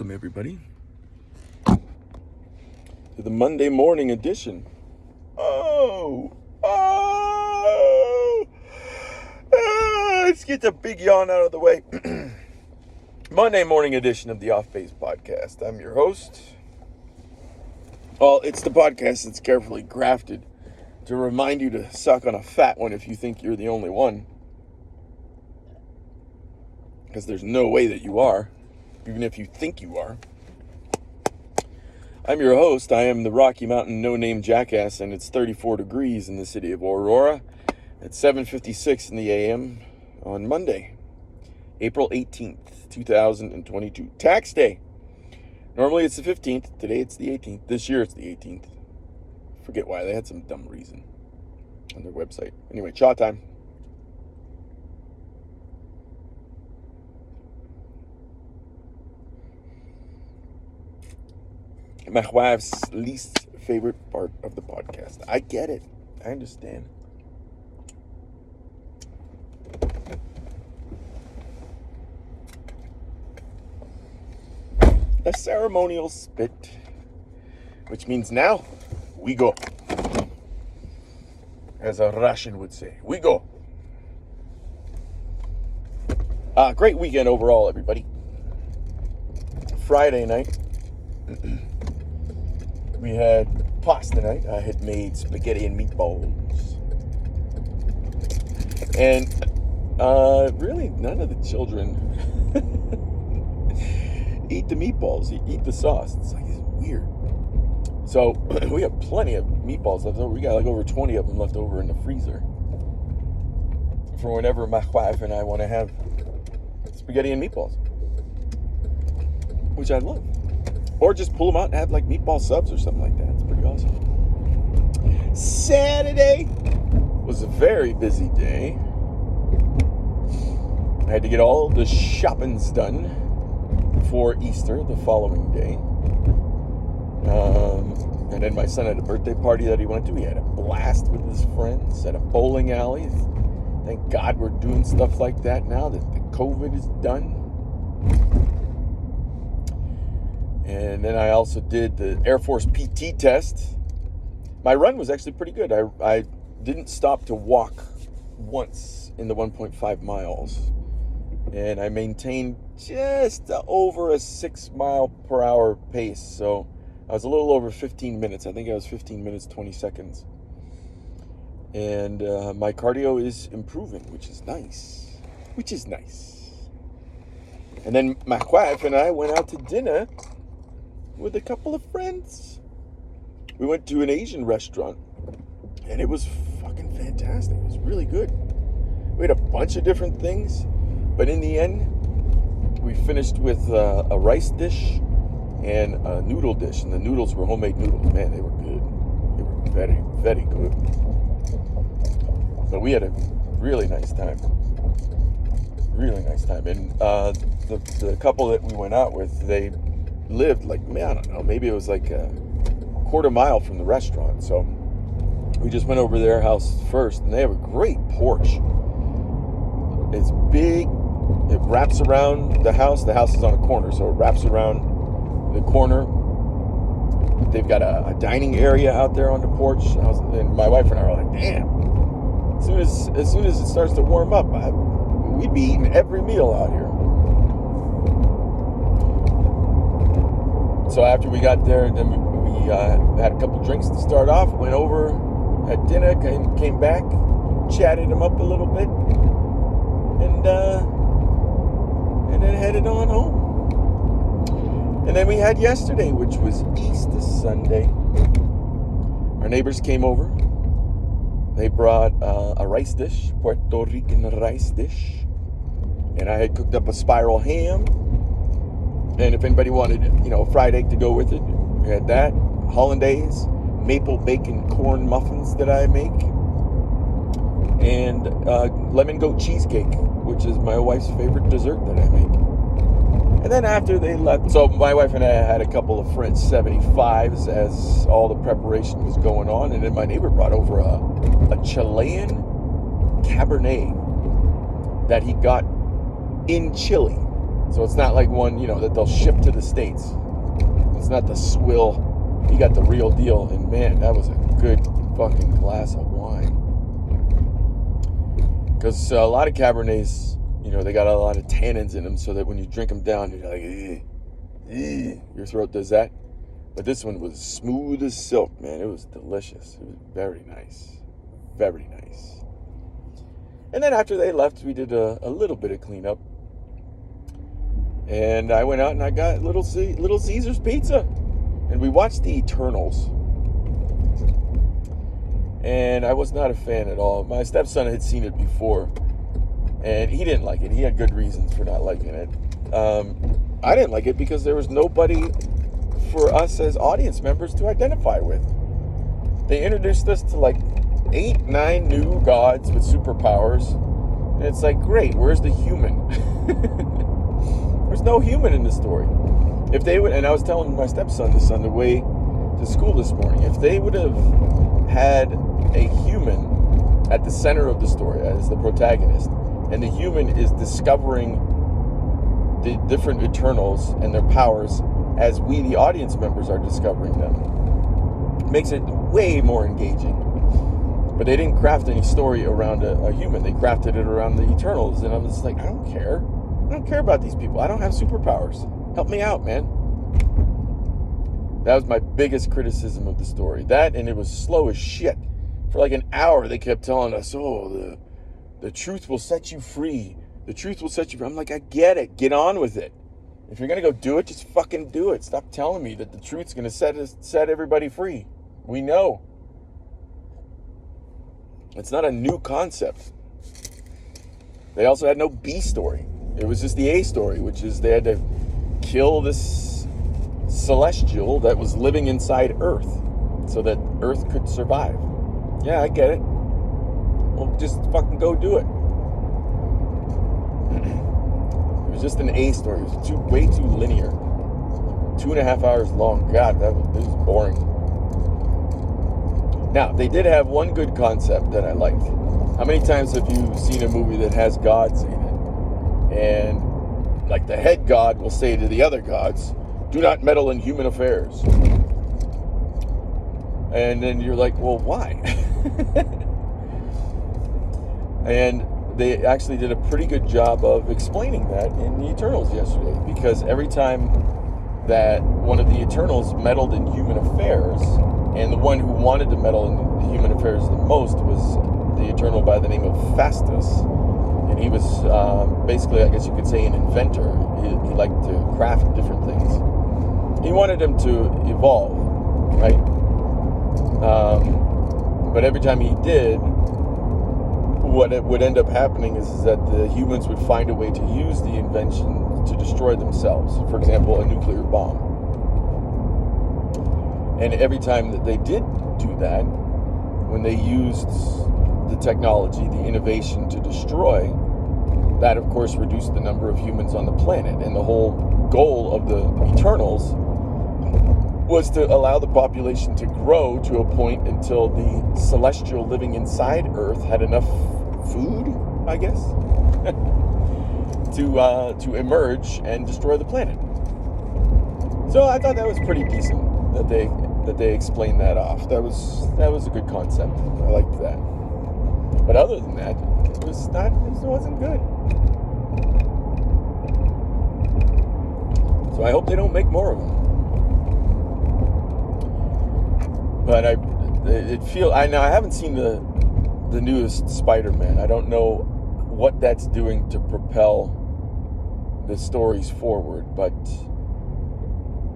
Welcome, everybody, to the Monday morning edition. Let's get the big yawn out of the way. Monday morning edition of the Off Base Podcast. I'm your host. Well, it's the podcast that's carefully crafted to remind you to suck on a fat one if you think you're the only one. Because there's no way that you are, even if you think you are. I'm your host. I am the Rocky Mountain no-name Jackass, and it's 34 degrees in the city of Aurora at 7:56 in the a.m. on Monday, April 18th, 2022. Tax day. Normally it's the 15th. Today it's the 18th. This year it's the 18th. Forget why. They had some dumb reason on their website. Anyway, chaw time. My wife's least favorite part of the podcast. I get it. I understand. A ceremonial spit, which means now we go. As a Russian would say, we go. Great weekend overall, everybody. Friday night. We had pasta night. I had made spaghetti and meatballs. And really none of the children eat the meatballs, eat the sauce. It's weird. So we have plenty of meatballs left over. We got over 20 of them left over in the freezer for whenever my wife and I want to have spaghetti and meatballs, which I love. Or just pull them out and have meatball subs or something like that. It's pretty awesome. Saturday was a very busy day. I had to get all the shoppings done for Easter the following day. And then my son had a birthday party that he went to. He had a blast with his friends at a bowling alley. Thank God we're doing stuff like that now that the COVID is done. And then I also did the Air Force PT test. My run was actually pretty good. I didn't stop to walk once in the 1.5 miles. And I maintained just over a 6 mile per hour pace. So I was a little over 15 minutes. I think I was 15 minutes, 20 seconds. And my cardio is improving, which is nice. And then my wife and I went out to dinner with a couple of friends. We went to an Asian restaurant, and it was fucking fantastic. It was really good. We had a bunch of different things, but in the end, we finished with a rice dish and a noodle dish, and the noodles were homemade noodles. Man, they were good. They were very, very good. So we had a really nice time. And the couple that we went out with, they lived I don't know, maybe it was a quarter mile from the restaurant. So we just went over their house first, and they have a great porch. It's big. It wraps around the house. The house is on a corner, so it wraps around the corner. They've got a dining area out there on the porch. And my wife and I are like, damn. As soon as it starts to warm up, we'd be eating every meal out here. So after we got there, then we had a couple drinks to start off, went over, had dinner, came back, chatted them up a little bit, and then headed on home. And then we had yesterday, which was Easter Sunday. Our neighbors came over. They brought a rice dish, Puerto Rican rice dish. And I had cooked up a spiral ham. And if anybody wanted, a fried egg to go with it, we had that. Hollandaise, maple bacon corn muffins that I make. And lemon goat cheesecake, which is my wife's favorite dessert that I make. And then after they left, so my wife and I had a couple of French 75s as all the preparation was going on. And then my neighbor brought over a Chilean Cabernet that he got in Chile. So it's not like one, that they'll ship to the States. It's not the swill. He got the real deal. And man, that was a good fucking glass of wine. Because a lot of Cabernets, they got a lot of tannins in them, so that when you drink them down, you're like, your throat does that. But this one was smooth as silk, man. It was delicious. It was very nice. Very nice. And then after they left, we did a little bit of cleanup. And I went out and I got Little Caesar's Pizza. And we watched The Eternals. And I was not a fan at all. My stepson had seen it before. And he didn't like it. He had good reasons for not liking it. I didn't like it because there was nobody for us as audience members to identify with. They introduced us to like 8, 9 new gods with superpowers. And it's like, great, where's the human? There's no human in the story. If they would, and I was telling my stepson this on the way to school this morning, if they would have had a human at the center of the story as the protagonist, and the human is discovering the different Eternals and their powers as we, the audience members, are discovering them, it makes it way more engaging. But they didn't craft any story around a human. They crafted it around the Eternals. And I'm just like, I don't care. I don't care about these people. I don't have superpowers. Help me out, man. That was my biggest criticism of the story. That, and it was slow as shit. For like an hour, they kept telling us, the truth will set you free. The truth will set you free. I'm like, I get it. Get on with it. If you're going to go do it, just fucking do it. Stop telling me that the truth's going to set everybody free. We know. It's not a new concept. They also had no B story. It was just the A story, which is they had to kill this celestial that was living inside Earth so that Earth could survive. Yeah, I get it. Well, just fucking go do it. It was just an A story. It was way too linear. 2.5 hours long. God, this was boring. Now, they did have one good concept that I liked. How many times have you seen a movie that has gods in it? And like the head god will say to the other gods, do not meddle in human affairs. And then you're like, well, why? And they actually did a pretty good job of explaining that in the Eternals yesterday. Because every time that one of the Eternals meddled in human affairs, and the one who wanted to meddle in the human affairs the most was the Eternal by the name of Fastus. And he was basically, I guess you could say, an inventor. He liked to craft different things. He wanted him to evolve, right? But every time he did, what it would end up happening is that the humans would find a way to use the invention to destroy themselves. For example, a nuclear bomb. And every time that they did do that, when they used the technology, the innovation to destroy, that of course reduced the number of humans on the planet. And the whole goal of the Eternals was to allow the population to grow to a point until the celestial living inside Earth had enough food, I guess, to emerge and destroy the planet. So I thought that was pretty decent that they explained that off. That was a good concept. I liked that. But other than that, it wasn't good. So I hope they don't make more of them. But I haven't seen the newest Spider-Man. I don't know what that's doing to propel the stories forward, but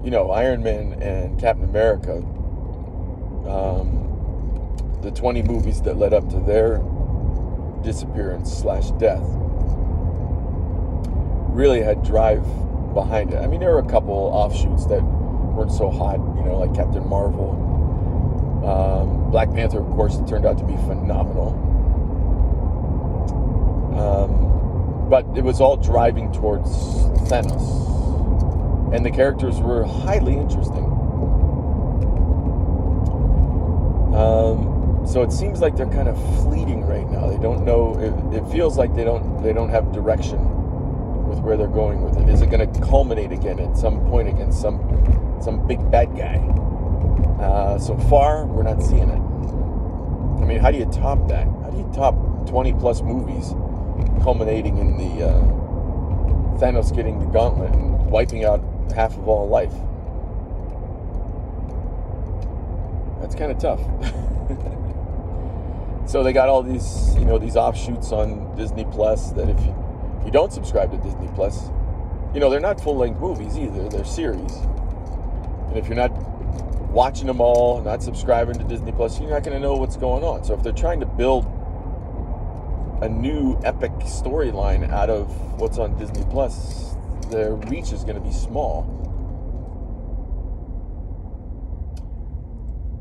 Iron Man and Captain America, the 20 movies that led up to their disappearance/death, really had drive behind it. I mean, there were a couple offshoots that weren't so hot, like Captain Marvel. Black Panther, of course, turned out to be phenomenal. But it was all driving towards Thanos. And the characters were highly interesting. So it seems like they're kind of fleeting right now. They don't know. It feels like they don't have direction with where they're going with it? Is it going to culminate again at some point against some big bad guy? So far, we're not seeing it. I mean, how do you top that? How do you top 20 plus movies culminating in the Thanos getting the gauntlet and wiping out half of all life? That's kind of tough. So they got all these, these offshoots on Disney Plus that if you don't subscribe to Disney Plus, they're not full-length movies either. They're series. And if you're not watching them all, not subscribing to Disney Plus, you're not going to know what's going on. So if they're trying to build a new epic storyline out of what's on Disney Plus, their reach is going to be small.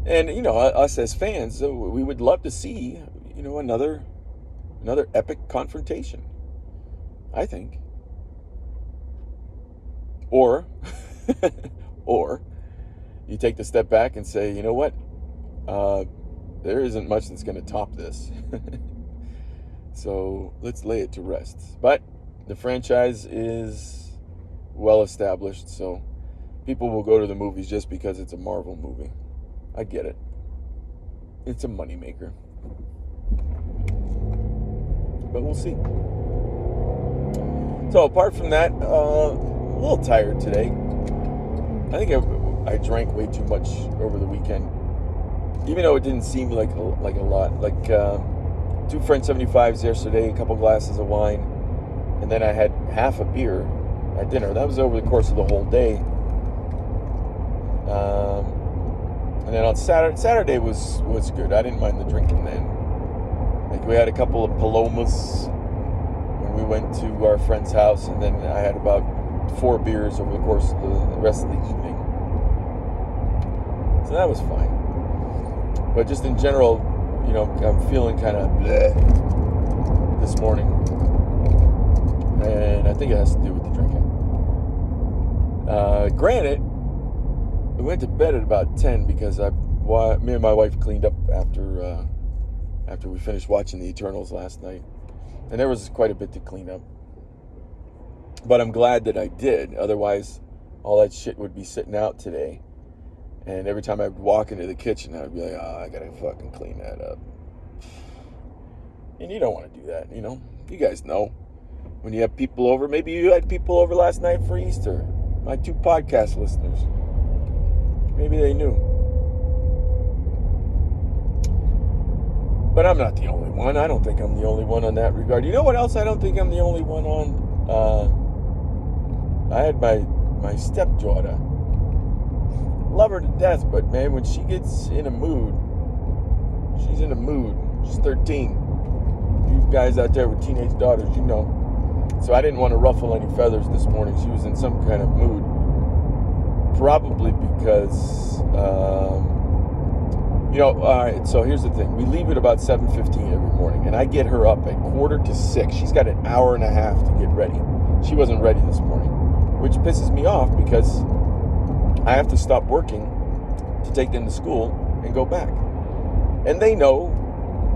And, us as fans, we would love to see, another epic confrontation, I think. Or you take the step back and say, you know what? There isn't much that's going to top this. So let's lay it to rest. But the franchise is well established, so people will go to the movies just because it's a Marvel movie. I get it. It's a moneymaker. But we'll see. So apart from that, a little tired today. I think I drank way too much over the weekend. Even though it didn't seem like a lot. Like 2 French 75s yesterday, a couple glasses of wine, and then I had half a beer at dinner. That was over the course of the whole day. And then on Saturday was good. I didn't mind the drinking then. Like we had a couple of palomas when we went to our friend's house, and then I had about 4 beers over the course of the rest of the evening. So that was fine. But just in general, I'm feeling kind of bleh this morning. And I think it has to do with the drinking. Granted, we went to bed at about 10 because me and my wife cleaned up after we finished watching the Eternals last night. And there was quite a bit to clean up. But I'm glad that I did. Otherwise, all that shit would be sitting out today. And every time I'd walk into the kitchen, I'd be like, I gotta fucking clean that up. And you don't want to do that, You guys know. When you have people over, maybe you had people over last night for Easter. My 2 podcast listeners. Maybe they knew. But I'm not the only one. I don't think I'm the only one on that regard. You know what else I don't think I'm the only one on? I had my stepdaughter. Love her to death, but man, when she gets in a mood, she's in a mood. She's 13. You guys out there with teenage daughters, So I didn't want to ruffle any feathers this morning. She was in some kind of mood. Probably because, all right, so here's the thing. We leave at about 7:15 every morning, and I get her up at 5:45. She's got an hour and a half to get ready. She wasn't ready this morning, which pisses me off because I have to stop working to take them to school and go back. And they know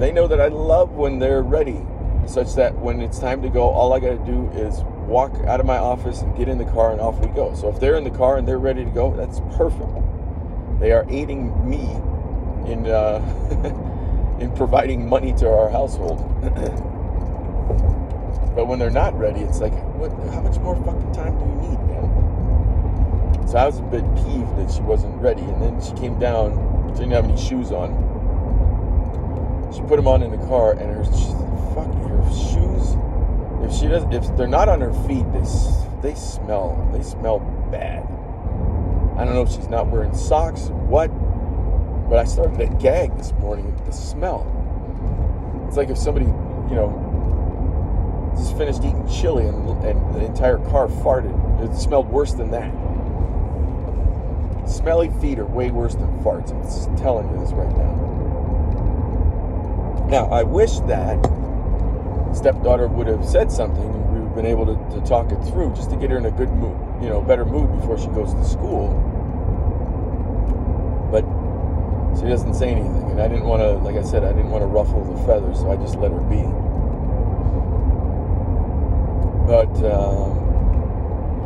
that I love when they're ready, such that when it's time to go, all I got to do is walk out of my office and get in the car and off we go. So if they're in the car and they're ready to go, that's perfect. They are aiding me in in providing money to our household. But when they're not ready, it's like, how much more fucking time do you need, man? So I was a bit peeved that she wasn't ready. And then she came down, she didn't have any shoes on. She put them on in the car, and her shoes, if they're not on her feet, they smell bad. I don't know if she's not wearing socks or what, but I started to gag this morning at the smell. It's like if somebody, just finished eating chili and the entire car farted. It smelled worse than that. Smelly feet are way worse than farts. I'm just telling you this right now. Now, I wish that stepdaughter would have said something and we would have been able to talk it through just to get her in a good mood, better mood before she goes to school. But she doesn't say anything, and I didn't want to, like I said, I didn't want to ruffle the feathers, so I just let her be. But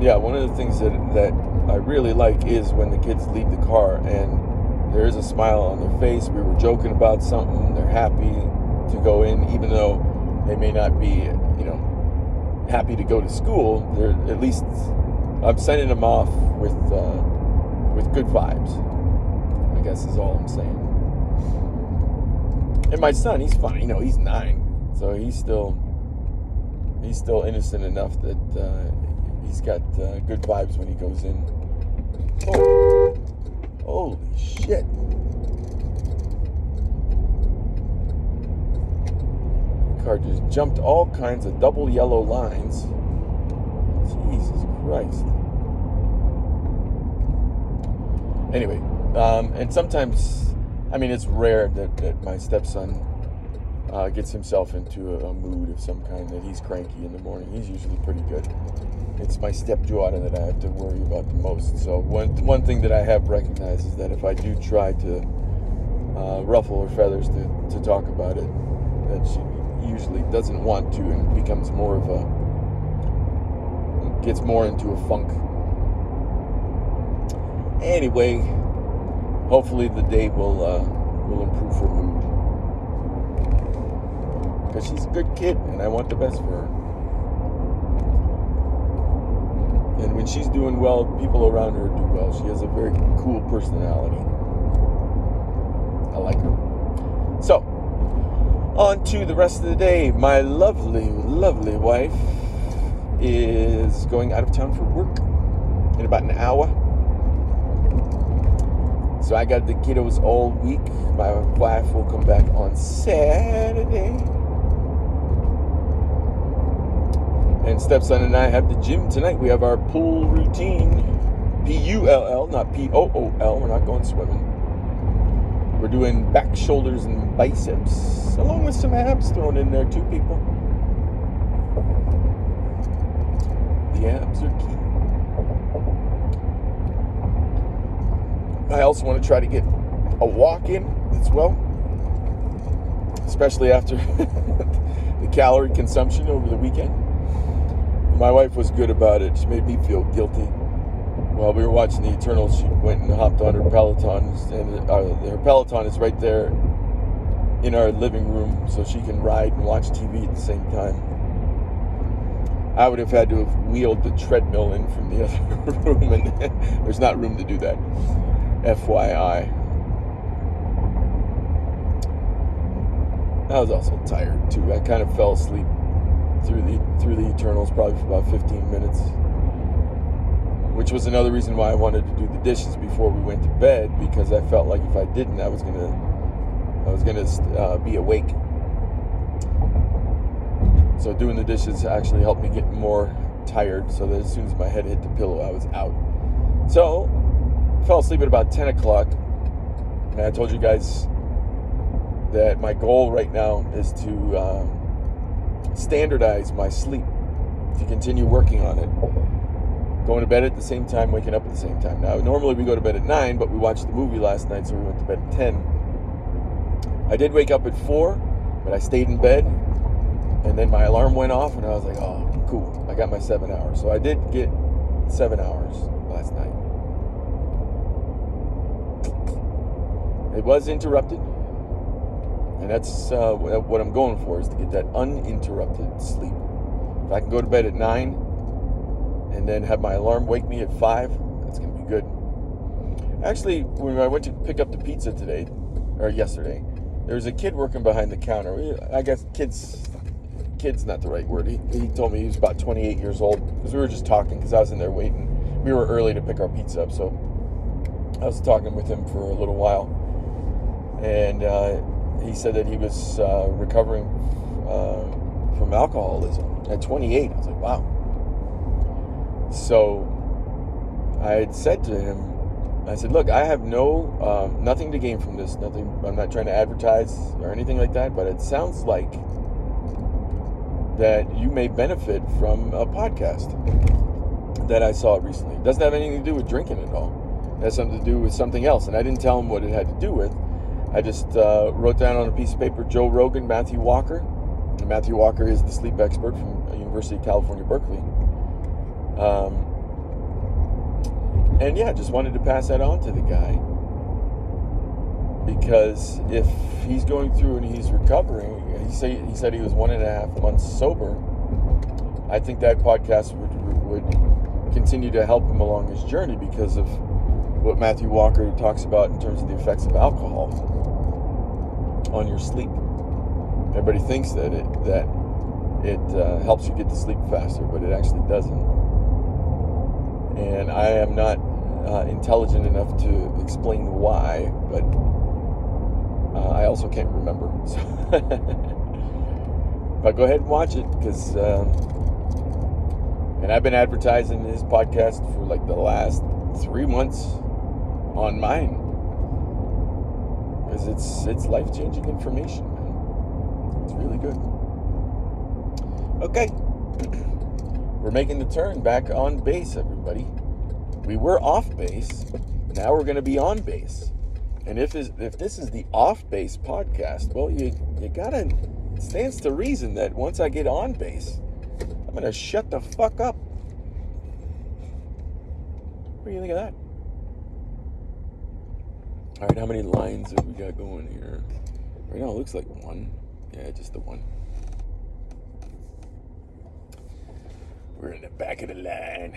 yeah, one of the things that I really like is when the kids leave the car and there is a smile on their face. We were joking about something. They're happy to go in, even though they may not be, happy to go to school. They're at least I'm sending them off with good vibes, I guess is all I'm saying. And my son, he's funny. He's 9, so he's still innocent enough that he's got good vibes when he goes in. Oh, holy shit! The car just jumped all kinds of double yellow lines. Jesus Christ. Anyway, and sometimes, it's rare that my stepson gets himself into a mood of some kind, that he's cranky in the morning. He's usually pretty good. It's my stepdaughter that I have to worry about the most. So one thing that I have recognized is that if I do try to ruffle her feathers to talk about it, that she usually doesn't want to and becomes gets more into a funk. Anyway, hopefully the day will improve her mood, because she's a good kid and I want the best for her. And when she's doing well, people around her do well. She has a very cool personality. I like her. So, on to the rest of the day. My lovely, lovely wife is going out of town for work in about an hour. So I got the kiddos all week. My wife will come back on Saturday. And stepson and I have the gym tonight. We have our pool routine. P-U-L-L, not P-O-O-L. We're not going swimming. We're doing back, shoulders, and biceps, along with some abs thrown in there too, people. The abs are key. I also want to try to get a walk in as well, especially after the calorie consumption over the weekend. My wife was good about it. She made me feel guilty. While we were watching the Eternals, she went and hopped on her Peloton, and her Peloton is right there in our living room, so she can ride and watch TV at the same time. I would have had to have wheeled the treadmill in from the other room, and there's not room to do that. FYI. I was also tired too. I kind of fell asleep through the Eternals probably for about 15 minutes, which was another reason why I wanted to do the dishes before we went to bed, because I felt like if I didn't, I was gonna be awake. So doing the dishes actually helped me get more tired, so that as soon as my head hit the pillow, I was out. So I fell asleep at about 10 o'clock, and I told you guys that my goal right now is to standardize my sleep, to continue working on it. Going to bed at the same time, waking up at the same time. Now, normally we go to bed at 9, but we watched the movie last night, so we went to bed at 10. I did wake up at 4, but I stayed in bed, and then my alarm went off, and I was like, oh, cool, I got my 7 hours. So I did get 7 hours last night. It was interrupted, and that's what I'm going for, is to get that uninterrupted sleep. If I can go to bed at 9 and then have my alarm wake me at 5, that's going to be good. Actually, when I went to pick up the pizza yesterday, there was a kid working behind the counter. I guess kid's not the right word. He told me he was about 28 years old, because we were just talking, because I was in there waiting. We were early to pick our pizza up, so I was talking with him for a little while. And he said that he was recovering from alcoholism at 28. I was like, wow. So I had said to him, I said, look, I have nothing to gain from this. Nothing. I'm not trying to advertise or anything like that, but it sounds like that you may benefit from a podcast that I saw recently. It doesn't have anything to do with drinking at all. It has something to do with something else. And I didn't tell him what it had to do with. I just wrote down on a piece of paper, Joe Rogan, Matthew Walker. And Matthew Walker is the sleep expert from University of California, Berkeley. And yeah, just wanted to pass that on to the guy, because if he's going through and he's recovering, he said he was 1.5 months sober. I think that podcast would continue to help him along his journey, because of what Matthew Walker talks about in terms of the effects of alcohol on your sleep. Everybody thinks that it helps you get to sleep faster, but it actually doesn't. And I am not intelligent enough to explain why, but I also can't remember. So but go ahead and watch it, because and I've been advertising his podcast for like the last 3 months on mine, because it's life-changing information, man. It's really good. Okay, we're making the turn back on base, everybody. We were off base, now we're going to be on base. And if this is the off base podcast, well, you gotta, it stands to reason that once I get on base, I'm gonna shut the fuck up. What do you think of that? All right, how many lines have we got going here? Right now it looks like one. Yeah, just the one. We're in the back of the line.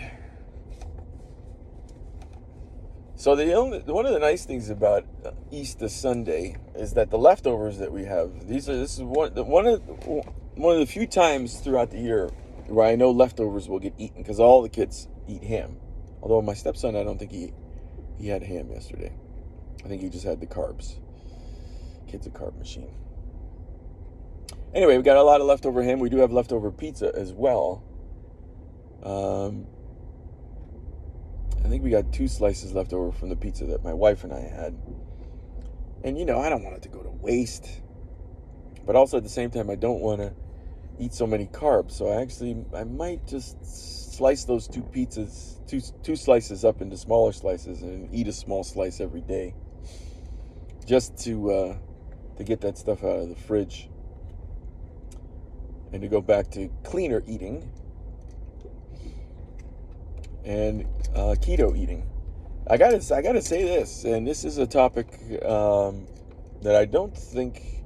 So one of the nice things about Easter Sunday is that the leftovers that we have, this is one of the few times throughout the year where I know leftovers will get eaten, because all the kids eat ham. Although my stepson, I don't think he had ham yesterday. I think he just had the carbs. Kid's a carb machine. Anyway, we got a lot of leftover ham. We do have leftover pizza as well. I think we got 2 slices left over from the pizza that my wife and I had. And, I don't want it to go to waste. But also at the same time, I don't want to eat so many carbs. So I might just slice those 2 pizzas, two slices up into smaller slices, and eat a small slice every day. Just to get that stuff out of the fridge. And to go back to cleaner eating. And keto eating. I gotta say this, and this is a topic that I don't think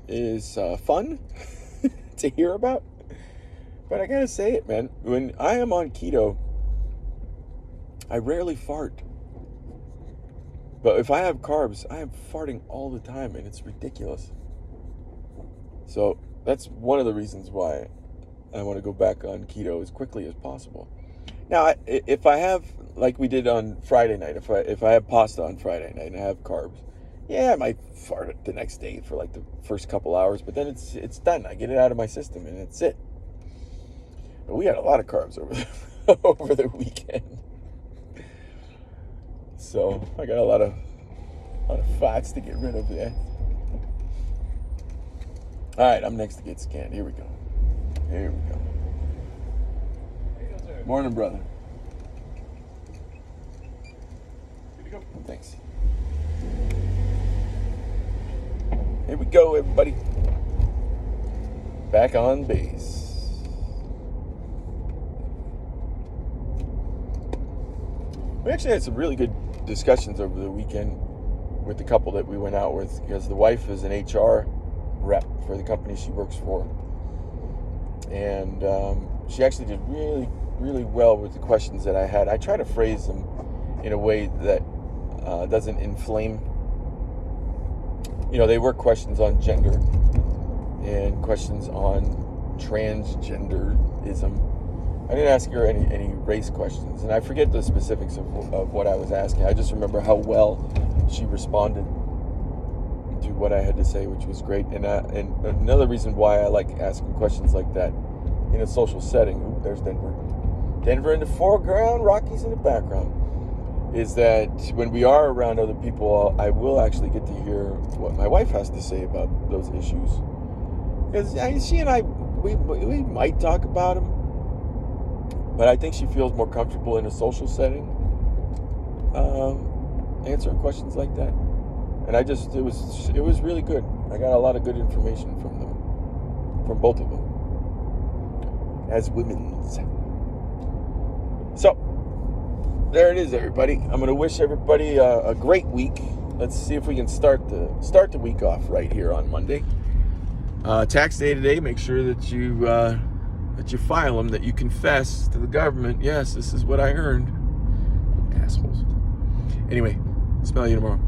is fun to hear about, but I gotta say it, man. When I am on keto, I rarely fart, but if I have carbs, I am farting all the time, and it's ridiculous. So that's one of the reasons why I want to go back on keto as quickly as possible. Now, if I have, like we did on Friday night, if I have pasta on Friday night and I have carbs, yeah, I might fart it the next day for like the first couple hours, but then it's done. I get it out of my system and that's it. But we had a lot of carbs over the weekend, so I got a lot of fats to get rid of there. All right, I'm next to get scanned. Here we go. Morning, brother. Good to go. Thanks. Here we go, everybody. Back on base. We actually had some really good discussions over the weekend with the couple that we went out with, because the wife is an HR rep for the company she works for. And she actually did really, really well with the questions that I had. I try to phrase them in a way that doesn't inflame. They were questions on gender and questions on transgenderism. I didn't ask her any race questions, and I forget the specifics of what I was asking. I just remember how well she responded to what I had to say, which was great. And another reason why I like asking questions like that in a social setting. Ooh, there's Denver. Denver in the foreground, Rockies in the background. Is that when we are around other people, I will actually get to hear what my wife has to say about those issues. Because she and I, we might talk about them, but I think she feels more comfortable in a social setting, answering questions like that. And it was really good. I got a lot of good information from them, from both of them, as women's. So, there it is, everybody. I'm going to wish everybody a great week. Let's see if we can start the week off right here on Monday. Tax day today. Make sure that you file them, that you confess to the government. Yes, this is what I earned. Assholes. Anyway, smell you tomorrow.